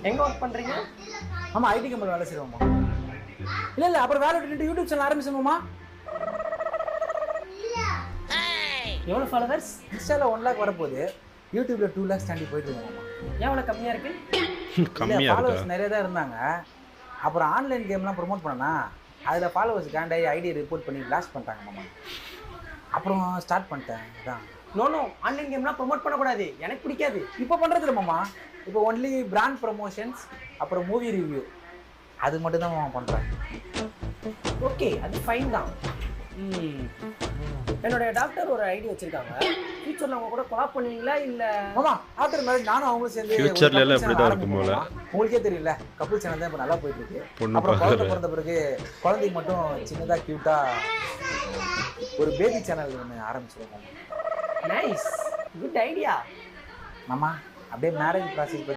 எங்க ஒர்க் பண்றீங்க? ஆமா ஐடி கம்பெனி வேலை செய்வோமா. இல்ல அப்புறம் வேலை விட்டுட்டு யூடியூப் சேனல் ஆரம்பிச்சோமா. எவ்வளவு ஃபாலோவர்ஸ்? இன்ஸ்டால 1 lakh வரப்போகுது, யூடியூப்ல 2 lakhs தாண்டி போயிட்டு இருக்கோமா. ஏன் அவ்வளவு கம்மியா இருக்கு? கம்மியா ஃபாலோவர்ஸ் இருக்கா? நிறைய தான் இருந்தாங்க. அப்புறம் ஆன்லைன் கேம்லாம் ப்ரொமோட் பண்ணனா அதில் ஃபாலோவர்ஸ் காண்டாகி ஐடியை ரிப்போர்ட் பண்ணி பிளாஸ்ட் பண்ணிட்டாங்க மாமா. அப்புறம் ஸ்டார்ட் பண்ணிட்டேன். இதான் நோ ஆன்லைன் கேம்லாம் ப்ரோமோட் பண்ணக்கூடாது, எனக்கு பிடிக்காது. இப்போ பண்ணுறது இல்லை மாமா. இப்போ ஒன்லி பிராண்ட் ப்ரமோஷன்ஸ் அப்புறம் மூவி ரிவ்யூ அது மட்டும் தான் மாமா பண்ணுறேன். ஓகே, அது ஃபைன் தான். என்னுடைய டாக்டர் ஒரு ஐடி வச்சிருக்காங்க. ஃபியூச்சர்ல அவங்க கூட கொலாப் பண்ணுவீங்களா இல்ல? மாமா ஆஃப்டர் மேரேஜ் நானும் அவங்களும் சேர்ந்து ஃபியூச்சர்ல எல்லாம் இப்படி தான் இருக்கும் போல. உங்களுக்கே தெரியல, கப்புள் சேனல் தான் இப்போ நல்லா போயிட்டு இருக்கு. பொண்ணு அப்புறம் குழந்தை பார்க்கறது. பிறந்த பிறகு குழந்தைக்கு மட்டும் சின்னதாக க்யூட்டாக ஒரு பேபி சேனல் ஒன்று ஆரம்பிச்சிருக்கோம் நைஸ், குட் ஐடியா. மாமா. அப்படியே மேரேஜ் ப்ராசஸ்